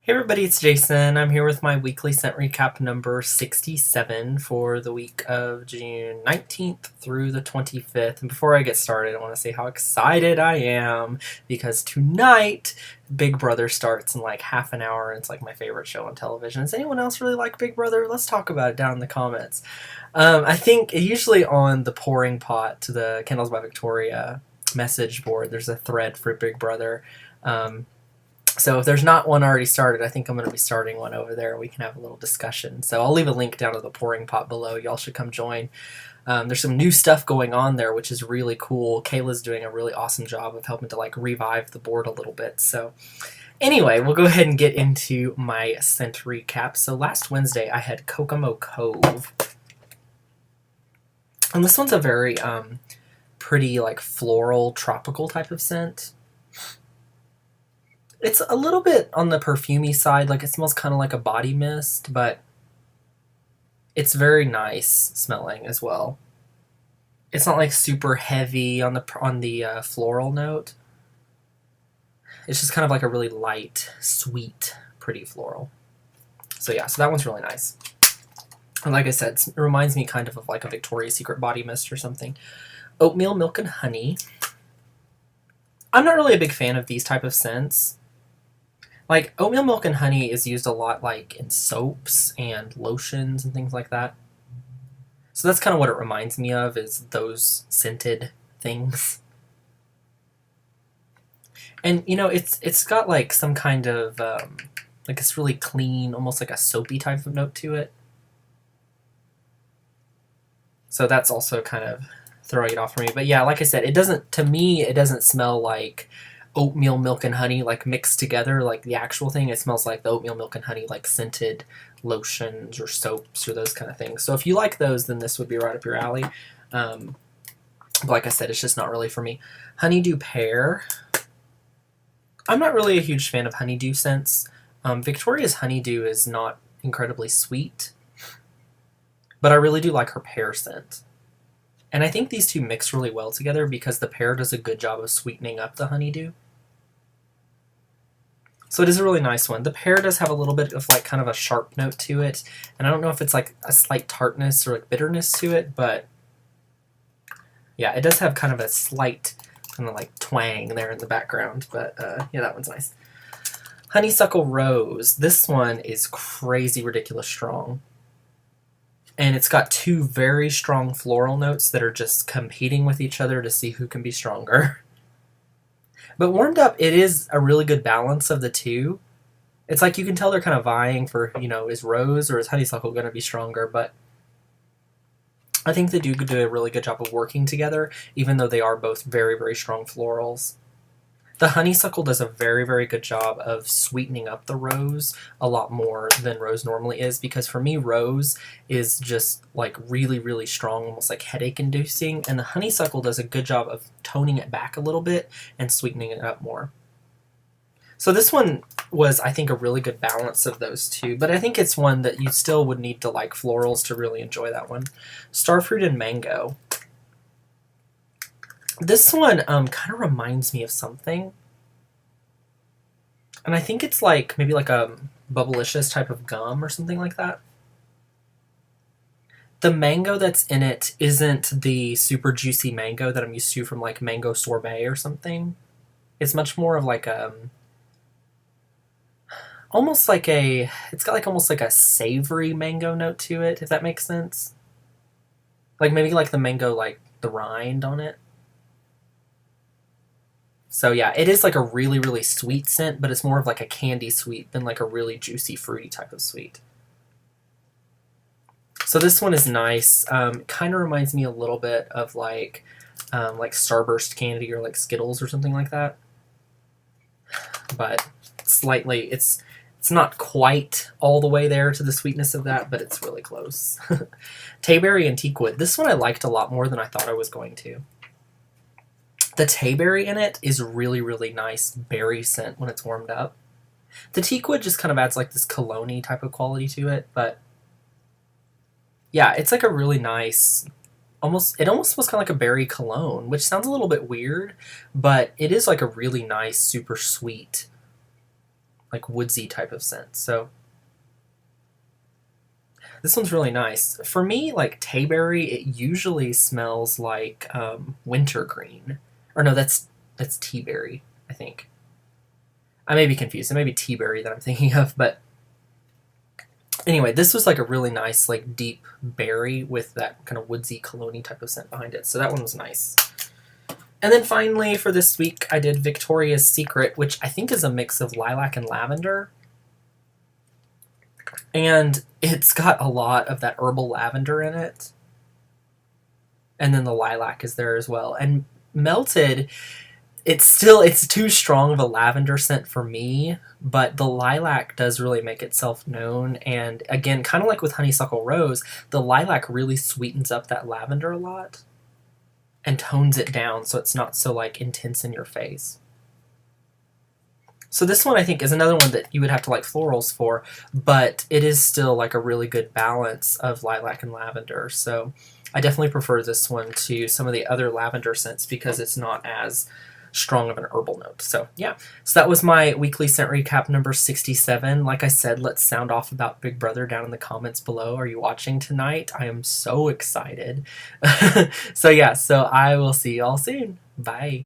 Hey everybody, it's Jason. I'm here with my weekly scent recap number 67 for the week of June 19th through the 25th. And before I get started, I want to say how excited I am because tonight Big Brother starts in like half an hour. It's like my favorite show on television. Does anyone else really like Big Brother? Let's talk about it down in the comments. I think usually on the Pouring Pot to the Candles by Victoria message board, there's a thread for Big Brother. So if there's not one already started, I think I'm going to be starting one over there. We can have a little discussion. So I'll leave a link down to the Pouring Pot below. Y'all should come join. There's some new stuff going on there, which is really cool. Kayla's doing a really awesome job of helping to like revive the board a little bit. So anyway, we'll go ahead and get into my scent recap. So last Wednesday, I had Kokomo Cove. And this one's a very pretty like floral, tropical type of scent. It's a little bit on the perfumey side, like it smells kind of like a body mist, but it's very nice smelling as well. It's not like super heavy on the floral note. It's just kind of like a really light, sweet, pretty floral. So yeah, so that one's really nice. And like I said, it reminds me kind of like a Victoria's Secret body mist or something. Oatmeal, milk, and honey. I'm not really a big fan of these type of scents. Like, oatmeal, milk, and honey is used a lot, like, in soaps and lotions and things like that. So that's kind of what it reminds me of, is those scented things. And, you know, it's got, like, some kind of, like, it's really clean, almost like a soapy type of note to it. So that's also kind of throwing it off for me. But yeah, like I said, to me, it doesn't smell like oatmeal, milk, and honey like mixed together like the actual thing. It smells like the oatmeal, milk, and honey like scented lotions or soaps or those kind of things. So if you like those, then this would be right up your alley. But like I said, it's just not really for me. Honeydew Pear. I'm not really a huge fan of honeydew scents. Victoria's honeydew is not incredibly sweet, but I really do like her pear scent. And I think these two mix really well together because the pear does a good job of sweetening up the honeydew. So it is a really nice one. The pear does have a little bit of like kind of a sharp note to it. And I don't know if it's like a slight tartness or like bitterness to it, but yeah, it does have kind of a slight kind of like twang there in the background. But yeah, that one's nice. Honeysuckle Rose. This one is crazy, ridiculous strong. And it's got two very strong floral notes that are just competing with each other to see who can be stronger. But warmed up, it is a really good balance of the two. It's like you can tell they're kind of vying for, you know, is Rose or is Honeysuckle going to be stronger? But I think they do a really good job of working together, even though they are both very, very strong florals. The honeysuckle does a very, very good job of sweetening up the rose a lot more than rose normally is, because for me, rose is just like really, really strong, almost like headache inducing, and the honeysuckle does a good job of toning it back a little bit and sweetening it up more. So this one was, I think, a really good balance of those two, but I think it's one that you still would need to like florals to really enjoy that one. Starfruit and Mango. This one kind of reminds me of something. And I think it's like maybe like a Bubblicious type of gum or something like that. The mango that's in it isn't the super juicy mango that I'm used to from like mango sorbet or something. It's much more of like almost like it's got like almost like a savory mango note to it, if that makes sense. Like maybe like the mango, like the rind on it. So yeah, it is like a really, really sweet scent, but it's more of like a candy sweet than like a really juicy, fruity type of sweet. So this one is nice. Kind of reminds me a little bit of like Starburst candy or like Skittles or something like that. But slightly, it's not quite all the way there to the sweetness of that, but it's really close. Tayberry and Teakwood. This one I liked a lot more than I thought I was going to. The Tayberry in it is really, really nice berry scent when it's warmed up. The Teakwood just kind of adds like this cologne-y type of quality to it, but yeah, it's like a really nice, it almost was kind of like a berry cologne, which sounds a little bit weird, but it is like a really nice, super sweet like woodsy type of scent. So this one's really nice. For me, like Tayberry, it usually smells like wintergreen. Or no, that's Tiberi, I think. I may be confused. It may be Tiberi that I'm thinking of, but anyway, this was like a really nice, like deep berry with that kind of woodsy cologne type of scent behind it. So that one was nice. And then finally for this week, I did Victoria's Secret, which I think is a mix of lilac and lavender. And it's got a lot of that herbal lavender in it. And then the lilac is there as well. And melted, it's too strong of a lavender scent for me, but the lilac does really make itself known. And again, kind of like with Honeysuckle Rose, the lilac really sweetens up that lavender a lot and tones it down so it's not so like intense in your face. So this one I think is another one that you would have to like florals for, but it is still like a really good balance of lilac and lavender. So I definitely prefer this one to some of the other lavender scents because it's not as strong of an herbal note. So yeah, so that was my weekly scent recap number 67. Like I said, let's sound off about Big Brother down in the comments below. Are you watching tonight? I am so excited. So yeah, so I will see y'all soon. Bye.